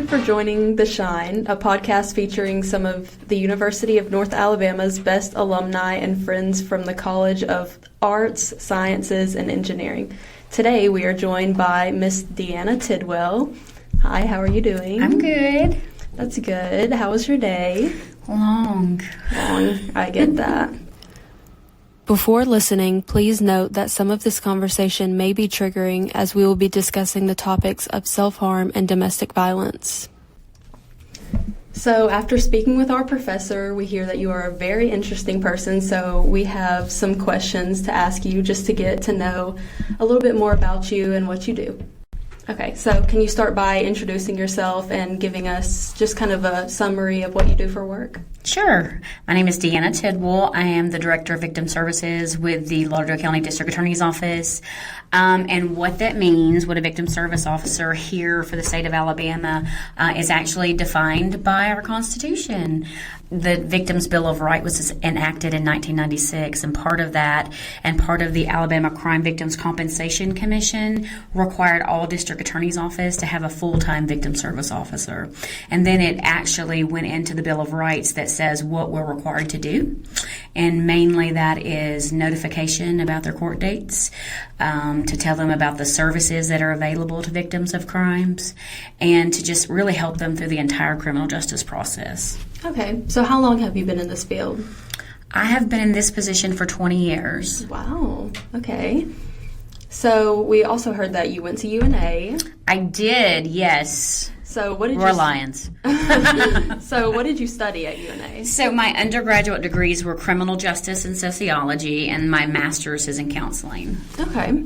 you for joining The Shine, a podcast featuring some of the University of North Alabama's best alumni and friends from the College of Arts, Sciences, and Engineering. Today we are joined by Miss DeAnna Tidwell. Hi, how are you doing? I'm good. That's good. How was your day? Long. I get that. Before listening, please note that some of this conversation may be triggering as we will be discussing the topics of self-harm and domestic violence. So after speaking with our professor, we hear that you are a very interesting person, so we have some questions to ask you just to get to know a little bit more about you and what you do. Okay, so can you start by introducing yourself and giving us just kind of a summary of what you do for work? Sure. My name is DeAnna Tidwell. I am the Director of Victim Services with the Lauderdale County District Attorney's Office. And what that means, what a victim service officer here for the state of Alabama is actually defined by our Constitution. The Victims' Bill of Rights was enacted in 1996, and part of that and part of the Alabama Crime Victims Compensation Commission required all district attorney's office to have a full-time victim service officer. And then it actually went into the Bill of Rights that says what we're required to do. And mainly that is notification about their court dates, to tell them about the services that are available to victims of crimes, and to just really help them through the entire criminal justice process. Okay, so how long have you been in this field? I have been in this position for 20 years. Wow, okay. So we also heard that you went to UNA. I did, yes. So what did We're Lions. So what did you study at UNA? So my undergraduate degrees were criminal justice and sociology, and my master's is in counseling. Okay.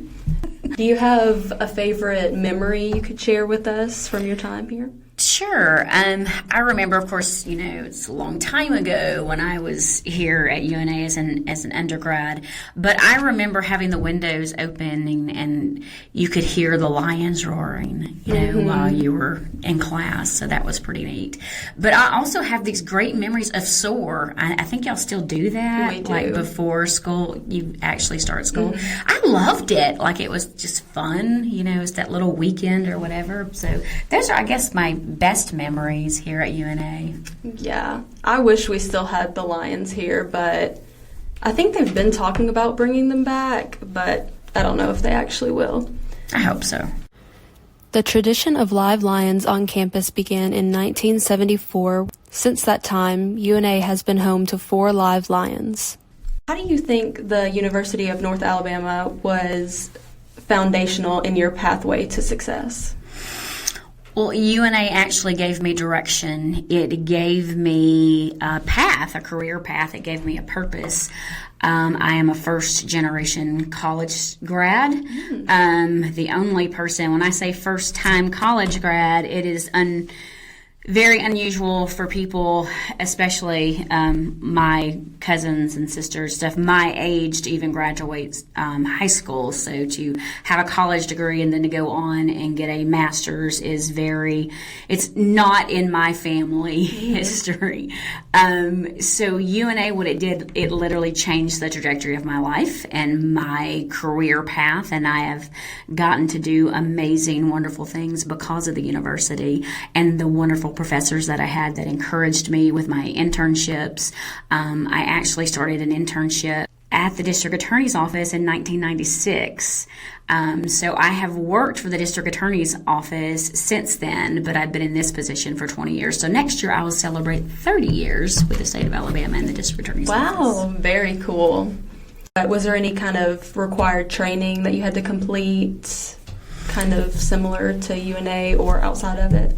Do you have a favorite memory you could share with us from your time here? Sure. I remember, of course, it's a long time ago when I was here at UNA as an undergrad, but I remember having the windows open and you could hear the lions roaring, while you were in class. So that was pretty neat. But I also have these great memories of SOAR. I think y'all still do that. We do. Like before school, you actually start school. Mm-hmm. I loved it. Like it was just fun, it's that little weekend or whatever. So those are, I guess, my best memories here at UNA. Yeah, I wish we still had the Lions here, but I think they've been talking about bringing them back, but I don't know if they actually will. I hope so. The tradition of live lions on campus began in 1974. Since that time, UNA has been home to 4 live lions. How do you think the University of North Alabama was foundational in your pathway to success? Well, UNA actually gave me direction. It gave me a path, a career path. It gave me a purpose. I am a first-generation college grad. The only person, when I say first-time college grad, it is very unusual for people, especially my cousins and sisters, stuff my age, to even graduate high school. So to have a college degree and then to go on and get a master's is it's not in my family history. So UNA, what it did, it literally changed the trajectory of my life and my career path, and I have gotten to do amazing, wonderful things because of the university and the wonderful professors that I had that encouraged me with my internships. I actually started an internship at the district attorney's office in 1996. So I have worked for the district attorney's office since then, but I've been in this position for 20 years. So next year I will celebrate 30 years with the state of Alabama and the district attorney's office. Wow, very cool. Was there any kind of required training that you had to complete, kind of similar to UNA or outside of it?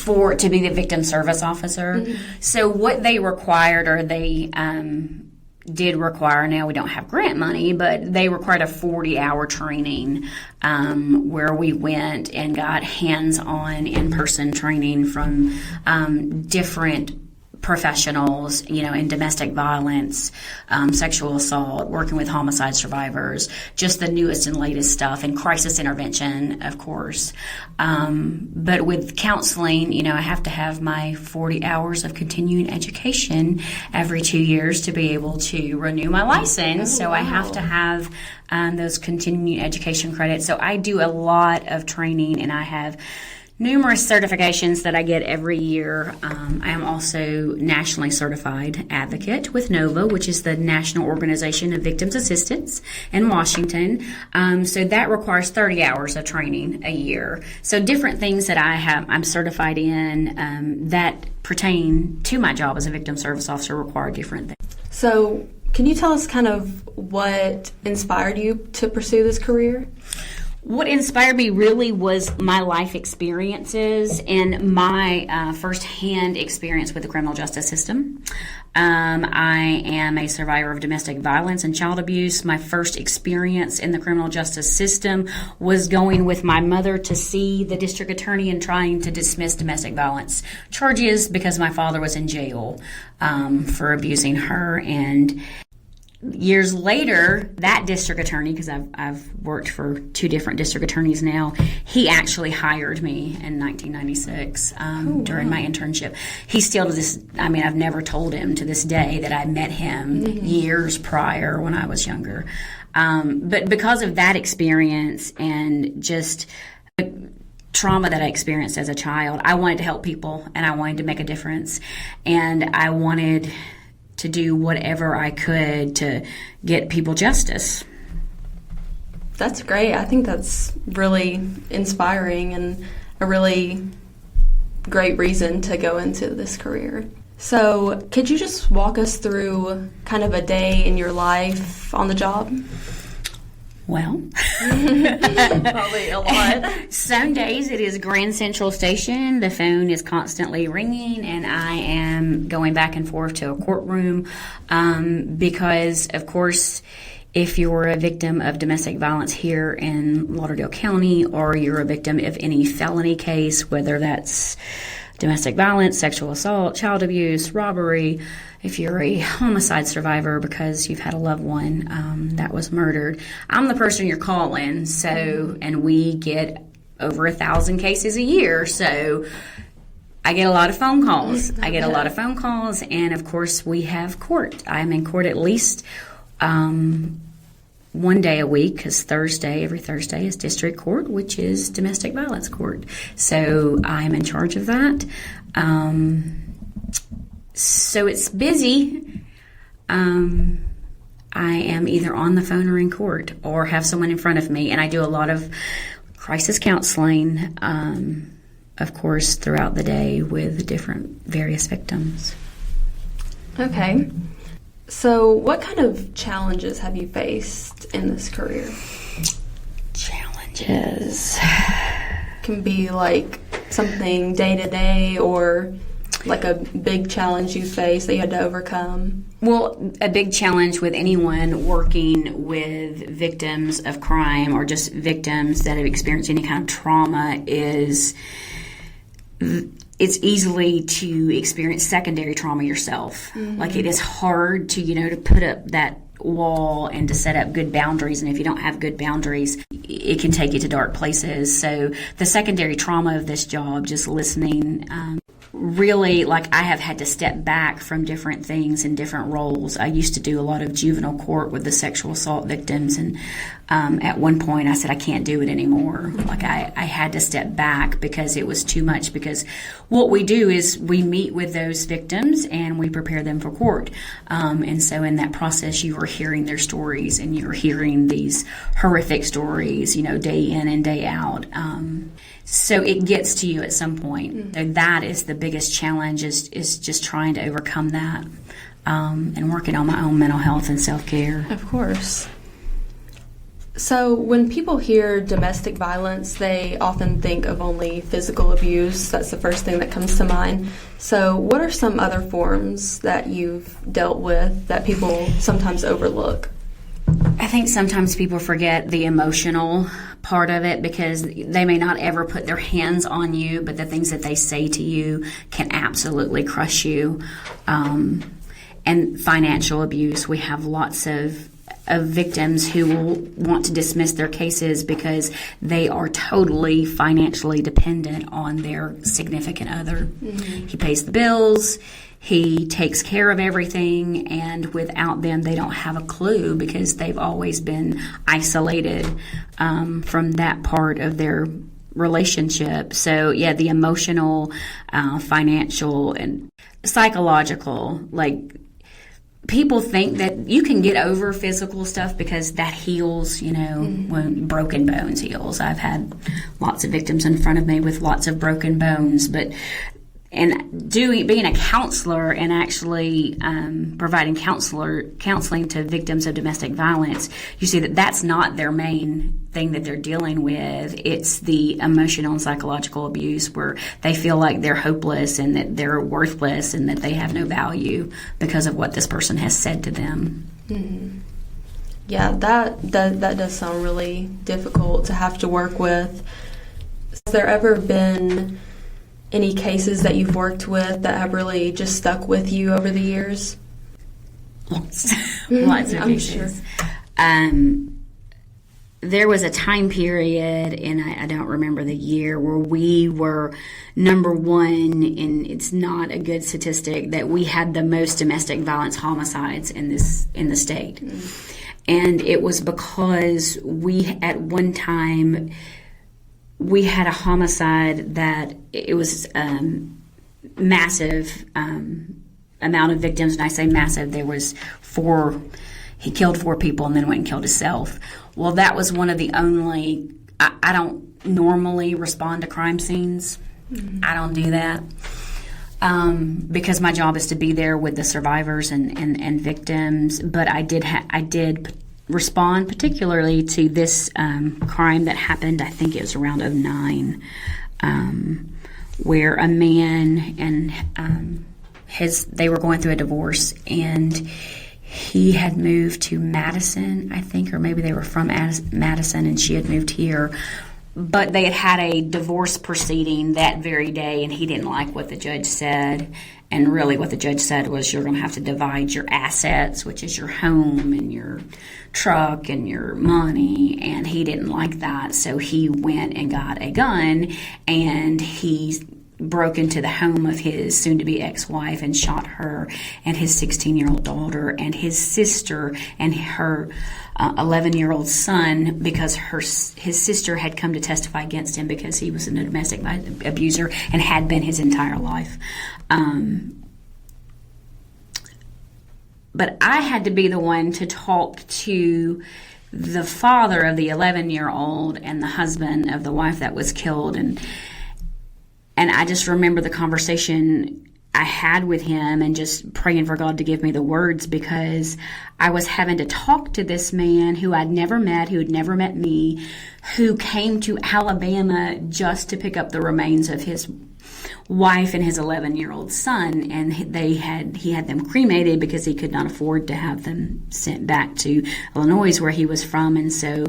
To be the victim service officer. Mm-hmm. So what they required, or they did require, now we don't have grant money, but they required a 40-hour training where we went and got hands-on in-person training from different professionals, in domestic violence, sexual assault, working with homicide survivors, just the newest and latest stuff, and crisis intervention, of course. But with counseling, I have to have my 40 hours of continuing education every 2 years to be able to renew my license. So I have to have those continuing education credits. So I do a lot of training, and I have Numerous certifications that I get every year. I am also nationally certified advocate with NOVA, which is the National Organization of Victims Assistance in Washington. So that requires 30 hours of training a year. So different things that I'm certified in that pertain to my job as a victim service officer require different things. So can you tell us kind of what inspired you to pursue this career? What inspired me really was my life experiences and my firsthand experience with the criminal justice system. I am a survivor of domestic violence and child abuse. My first experience in the criminal justice system was going with my mother to see the district attorney and trying to dismiss domestic violence charges because my father was in jail for abusing her. And years later, that district attorney, because I've worked for 2 different district attorneys now, he actually hired me in 1996 during my internship. He still to this, I've never told him to this day that I met him years prior when I was younger. But because of that experience and just the trauma that I experienced as a child, I wanted to help people and I wanted to make a difference. And I wanted to do whatever I could to get people justice. That's great. I think that's really inspiring and a really great reason to go into this career. So could you just walk us through kind of a day in your life on the job? Well, probably a lot. Some days it is Grand Central Station. The phone is constantly ringing, and I am going back and forth to a courtroom because, of course, if you're a victim of domestic violence here in Lauderdale County, or you're a victim of any felony case, whether that's domestic violence, sexual assault, child abuse, robbery, if you're a homicide survivor because you've had a loved one that was murdered, I'm the person you're calling. So, and we get over 1,000 cases a year. So I get a lot of phone calls. And of course we have court. I'm in court at least one day a week, because every Thursday is district court, which is domestic violence court. So I'm in charge of that. So it's busy. I am either on the phone or in court or have someone in front of me. And I do a lot of crisis counseling, of course, throughout the day with different various victims. Okay. So what kind of challenges have you faced in this career? Challenges can be like something day to day or like a big challenge you faced that you had to overcome. Well, a big challenge with anyone working with victims of crime or just victims that have experienced any kind of trauma is it's easily to experience secondary trauma yourself. Mm-hmm. Like it is hard to, to put up that wall and to set up good boundaries. And if you don't have good boundaries, it can take you to dark places. So the secondary trauma of this job, just listening, really, like I have had to step back from different things and different roles. I used to do a lot of juvenile court with the sexual assault victims, and at one point I said I can't do it anymore. Like I had to step back because it was too much, because what we do is we meet with those victims and we prepare them for court. And so in that process you are hearing their stories and you're hearing these horrific stories, day in and day out. So it gets to you at some point. Mm-hmm. So that is the biggest challenge, is just trying to overcome that and working on my own mental health and self-care. Of course. So when people hear domestic violence, they often think of only physical abuse. That's the first thing that comes to mind. So what are some other forms that you've dealt with that people sometimes overlook? I think sometimes people forget the emotional part of it, because they may not ever put their hands on you, but the things that they say to you can absolutely crush you. And financial abuse, we have lots of victims who will want to dismiss their cases because they are totally financially dependent on their significant other. Mm-hmm. He pays the bills, he takes care of everything, and without them they don't have a clue, because they've always been isolated from that part of their relationship. So yeah, the emotional, financial, and psychological, like, people think that you can get over physical stuff because that heals, when broken bones heals. I've had lots of victims in front of me with lots of broken bones, but being a counselor and actually providing counseling to victims of domestic violence, you see that that's not their main thing that they're dealing with. It's the emotional and psychological abuse where they feel like they're hopeless and that they're worthless and that they have no value because of what this person has said to them. Mm-hmm. Yeah, that does sound really difficult to have to work with. Has there ever been any cases that you've worked with that have really just stuck with you over the years? Lots of cases. Sure. There was a time period, and I don't remember the year, where we were number one, and it's not a good statistic, that we had the most domestic violence homicides in the state. Mm-hmm. And it was because at one time, we had a homicide that it was massive amount of victims. And I say massive, there was he killed 4 people and then went and killed himself. Well, that was one of the only, I don't normally respond to crime scenes. Mm-hmm. I don't do that. Because my job is to be there with the survivors and victims. But I did respond particularly to this crime that happened, I think it was around 2009, where a man and they were going through a divorce, and he had moved to Madison, I think, or maybe they were from Madison and she had moved here. But they had a divorce proceeding that very day, and he didn't like what the judge said. And really what the judge said was, you're going to have to divide your assets, which is your home and your truck and your money. And he didn't like that. So he went and got a gun, and he broke into the home of his soon-to-be ex-wife and shot her and his 16-year-old daughter and his sister and her 11-year-old son, because his sister had come to testify against him because he was a domestic abuser and had been his entire life. But I had to be the one to talk to the father of the 11-year-old and the husband of the wife that was killed, and I just remember the conversation I had with him and just praying for God to give me the words, because I was having to talk to this man who I'd never met, who had never met me, who came to Alabama just to pick up the remains of his wife and his 11-year-old son, and he had them cremated because he could not afford to have them sent back to Illinois, where he was from. And so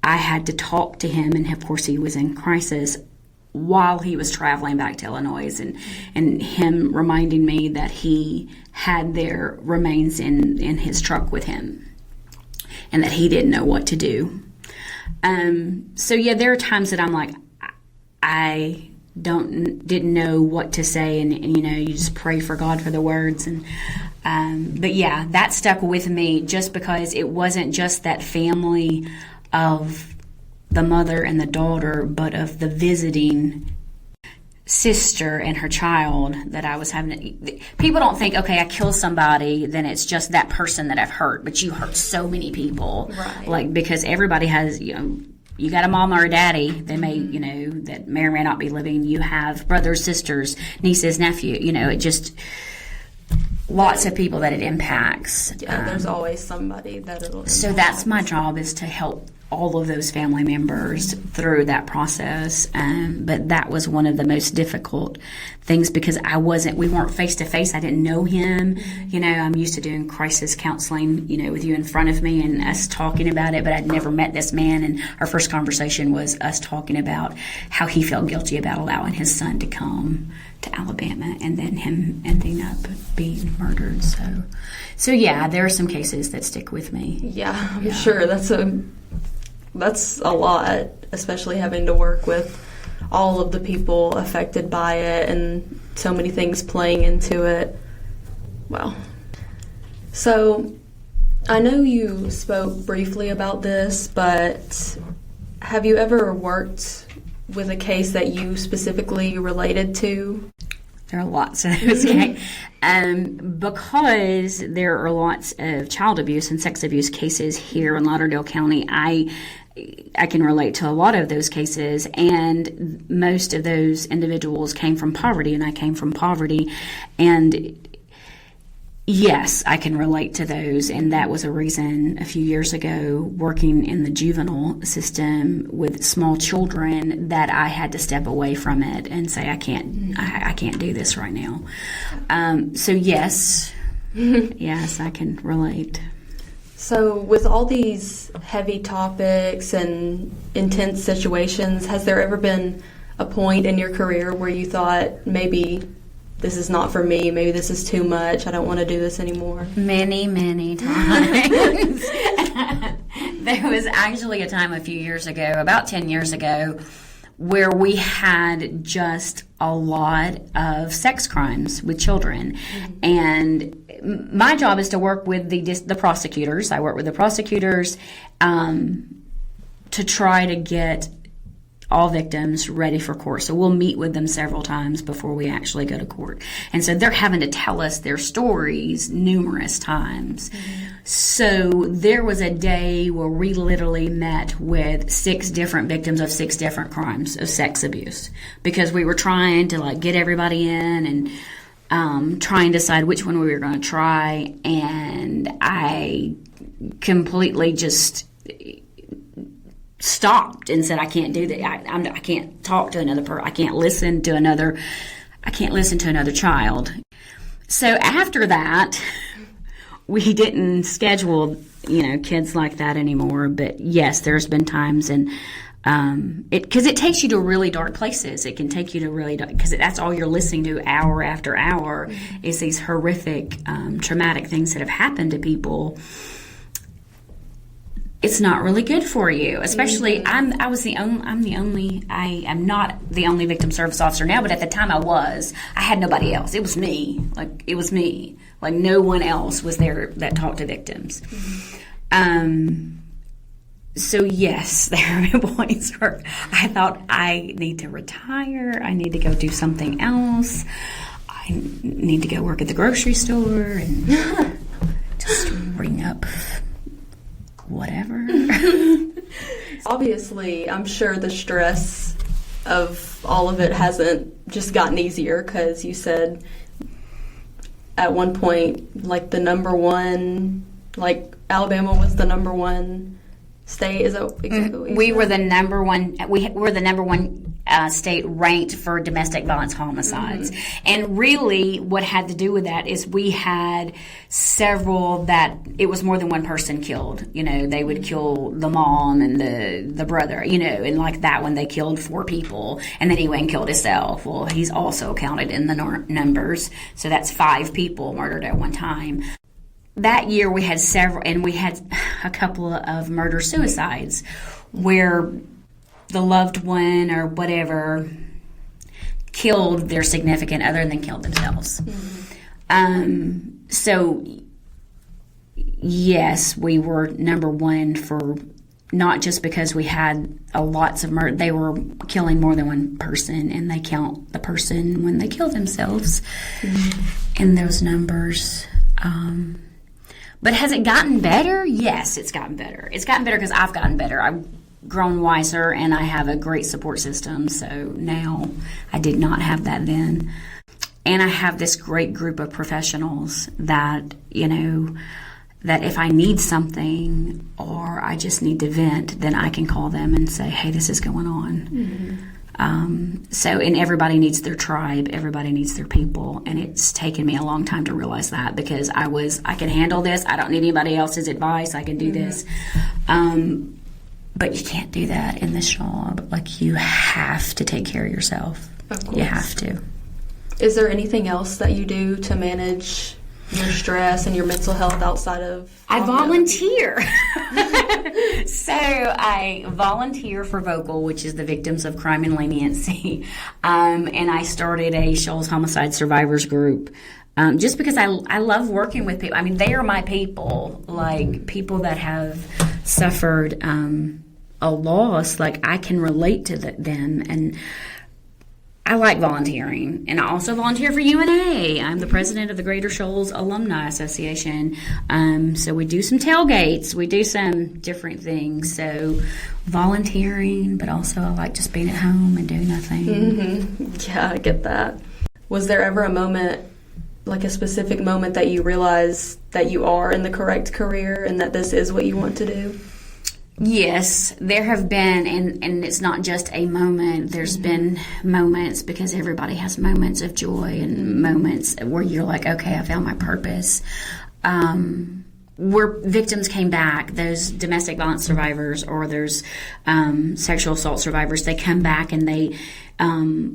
I had to talk to him, and of course he was in crisis while he was traveling back to Illinois, and him reminding me that he had their remains in his truck with him and that he didn't know what to do. So yeah, there are times that I'm like, I didn't know what to say, and you just pray for God for the words. But yeah, that stuck with me just because it wasn't just that family of the mother and the daughter, but of the visiting sister and her child that I was having. People don't think, okay, I kill somebody, then it's just that person that I've hurt, but you hurt so many people. Right. Like, because everybody has, you got a mama or a daddy. They may, that may or may not be living. You have brothers, sisters, nieces, nephew. It just, lots of people that it impacts. Yeah, there's always somebody that it'll impact. So that's my job, is to help all of those family members through that process. But that was one of the most difficult things, because we weren't face to face. I didn't know him. I'm used to doing crisis counseling, with you in front of me and us talking about it, but I'd never met this man. And our first conversation was us talking about how he felt guilty about allowing his son to come to Alabama, and then him ending up being murdered. So yeah, there are some cases that stick with me. Yeah, I'm sure that's a lot, especially having to work with all of the people affected by it and so many things playing into it. Wow. So I know you spoke briefly about this, but have you ever worked with a case that you specifically related to? There are lots of those cases. Because there are lots of child abuse and sex abuse cases here in Lauderdale County, I can relate to a lot of those cases, and most of those individuals came from poverty, and I came from poverty, and yes, I can relate to those, and that was a reason a few years ago, working in the juvenile system with small children, that I had to step away from it and say, I can't do this right now. So yes, yes, I can relate. So with all these heavy topics and intense situations, has there ever been a point in your career where you thought, maybe this is not for me, maybe this is too much, I don't want to do this anymore? Many, many times. There was actually a time a few years ago, about 10 years ago, where we had just a lot of sex crimes with children. And my job is to work with the prosecutors. I work with the prosecutors to try to get all victims ready for court. So we'll meet with them several times before we actually go to court. And so they're having to tell us their stories numerous times. So there was a day where we literally met with 6 different victims of 6 different crimes of sex abuse, because we were trying to get everybody in and try and decide which one we were going to try. And I completely just stopped and said, I can't do that. I can't talk to another person. I can't listen to another child. So after that, we didn't schedule, kids like that anymore. But yes, there's been times, and because it takes you to really dark places. It can take you to really dark, because that's all you're listening to hour after hour is these horrific, traumatic things that have happened to people. It's not really good for you, especially I am not the only victim service officer now, but at the time I had nobody else. It was me. Like no one else was there that talked to victims. So yes, there have been points where I thought, I need to retire. I need to go do something else. I need to go work at the grocery store and just ring up whatever. Obviously, I'm sure the stress of all of it hasn't just gotten easier, because you said at one point, the number one, Alabama was the number one state. Is that exactly? We were the number one. We were the number one state ranked for domestic violence homicides. And really, what had to do with that is we had several that it was more than one person killed. They would kill the mom and the brother. And like that one, they killed 4 people, and then he went and killed himself. Well, he's also counted in the numbers, so that's 5 people murdered at one time. That year we had several, and we had a couple of murder-suicides where the loved one or whatever killed their significant other and then killed themselves. So, yes, we were number one for not just because we had lots of murder. They were killing more than one person, and they count the person when they kill themselves in those numbers. But has it gotten better? Yes, it's gotten better. It's gotten better because I've gotten better. I've grown wiser, and I have a great support system. So now I did not have that then. And I have this great group of professionals that, that if I need something or I just need to vent, then I can call them and say, hey, this is going on. And everybody needs their tribe, everybody needs their people, and it's taken me a long time to realize that, because I can handle this, I don't need anybody else's advice, I can do this. But you can't do that in this job. You have to take care of yourself. Of course. You have to. Is there anything else that you do to manage your stress and your mental health outside of... I volunteer. So I volunteer for VOCAL, which is the Victims of Crime and Leniency. And I started a Shoals Homicide Survivors group. Just because I love working with people. I mean, they are my people. People that have suffered a loss, like I can relate to them. And I like volunteering, and I also volunteer for UNA. I'm the president of the Greater Shoals Alumni Association. So we do some tailgates. We do some different things. So volunteering, but also I like just being at home and doing nothing. Mm-hmm. Yeah, I get that. Was there ever a moment, like a specific moment, that you realized that you are in the correct career and that this is what you want to do? Yes, there have been, and it's not just a moment. There's been moments, because everybody has moments of joy and moments where you're like, okay, I found my purpose. Where victims came back, those domestic violence survivors or those sexual assault survivors, they come back and they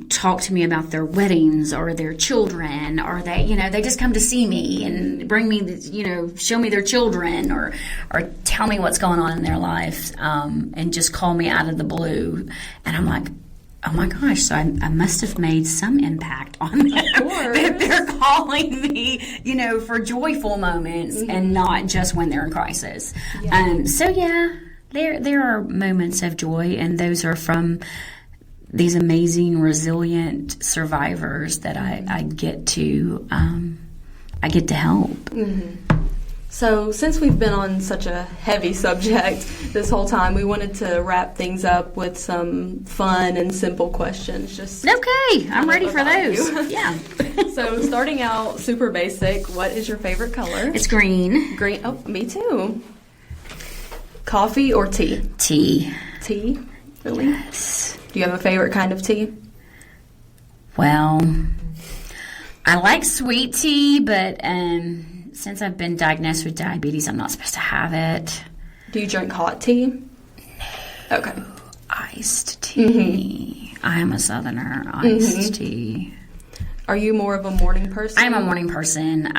talk to me about their weddings or their children, or they just come to see me and bring me, show me their children or tell me what's going on in their life, and just call me out of the blue. And I'm like, oh my gosh, so I must have made some impact on them. That they're calling me, for joyful moments and not just when they're in crisis. Yeah. There are moments of joy, and those are from these amazing, resilient survivors that I get to help. Mm-hmm. So since we've been on such a heavy subject this whole time, we wanted to wrap things up with some fun and simple questions. Okay, I'm ready for those. Yeah. So starting out super basic, what is your favorite color? It's green. Green. Oh, me too. Coffee or tea? Tea. Tea? Really? Yes. Do you have a favorite kind of tea? Well, I like sweet tea, but since I've been diagnosed with diabetes, I'm not supposed to have it. Do you drink hot tea? No. Okay. Iced tea. Mm-hmm. I'm a Southerner. Iced tea. Are you more of a morning person? I'm a morning person.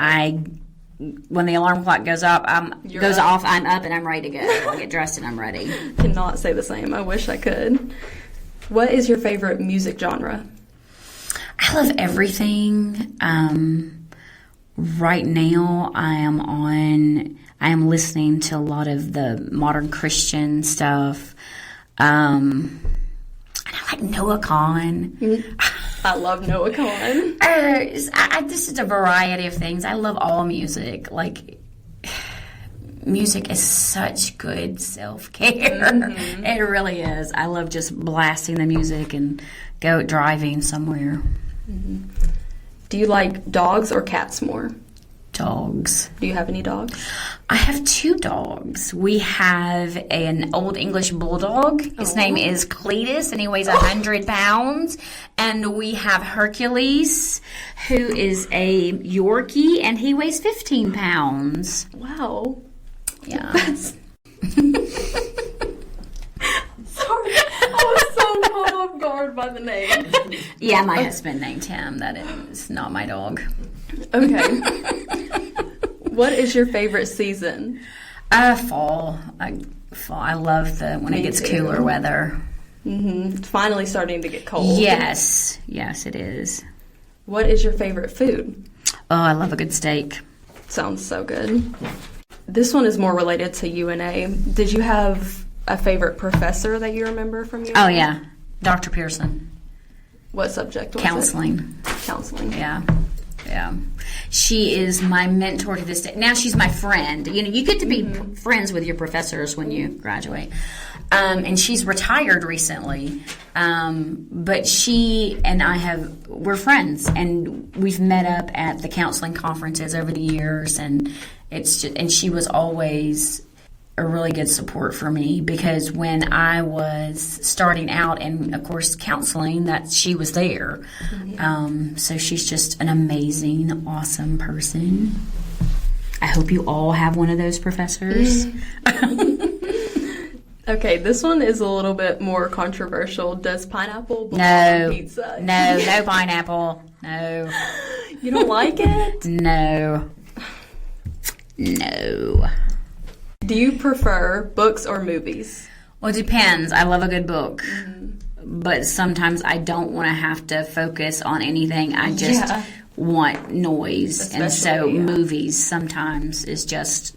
When the alarm clock goes off, I'm up and I'm ready to go. I get dressed and I'm ready. Cannot say the same. I wish I could. What is your favorite music genre? I love everything. Right now, I am listening to a lot of the modern Christian stuff. And I like Noah Kahan. I love Noah Kahan. This is a variety of things. I love all music. Like, music is such good self-care. Mm-hmm. It really is. I love just blasting the music and go driving somewhere. Mm-hmm. Do you like dogs or cats more? Dogs. Do you have any dogs? I have 2 dogs. We have an old English bulldog. His name is Cletus, and he weighs 100 pounds. And we have Hercules, who is a Yorkie, and he weighs 15 pounds. Wow. Yeah. Sorry. I was so caught off guard by the name. Yeah, my husband named him. That is not my dog. Okay. What is your favorite season? Fall. I love when it gets cooler weather. Mm-hmm. It's finally starting to get cold. Yes, it is. What is your favorite food? Oh, I love a good steak. Sounds so good. This one is more related to UNA. Did you have a favorite professor that you remember from UNA? Oh, yeah. Dr. Pearson. What subject was Counseling. it? Counseling. Yeah. She is my mentor to this day. Now she's my friend. You get to be friends with your professors when you graduate. And she's retired recently. But she and we're friends, and we've met up at the counseling conferences over the years, and she was always a really good support for me, because when I was starting out, and of course counseling, that she was there. Mm-hmm. So she's just an amazing, awesome person. I hope you all have one of those professors. Okay, this one is a little bit more controversial. Does pineapple belong on pizza? No pineapple. No. You don't like it? No. Do you prefer books or movies? Well, it depends. I love a good book. Mm-hmm. But sometimes I don't want to have to focus on anything. I just want noise. Especially, and so movies sometimes is just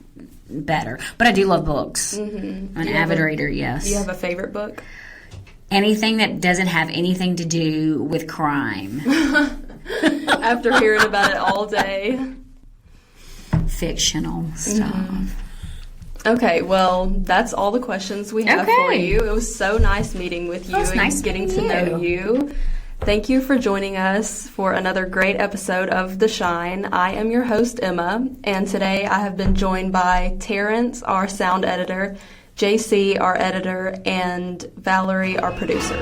better. But I do love books. I'm an avid reader, yes. Do you have a favorite book? Anything that doesn't have anything to do with crime. After hearing about it all day. Fictional stuff. Okay, well, that's all the questions we have for you. It was so nice meeting with you and nice getting to know you. Thank you for joining us for another great episode of The Shine. I am your host, Emma, and today I have been joined by Terrence, our sound editor, JC, our editor, and Valerie, our producer.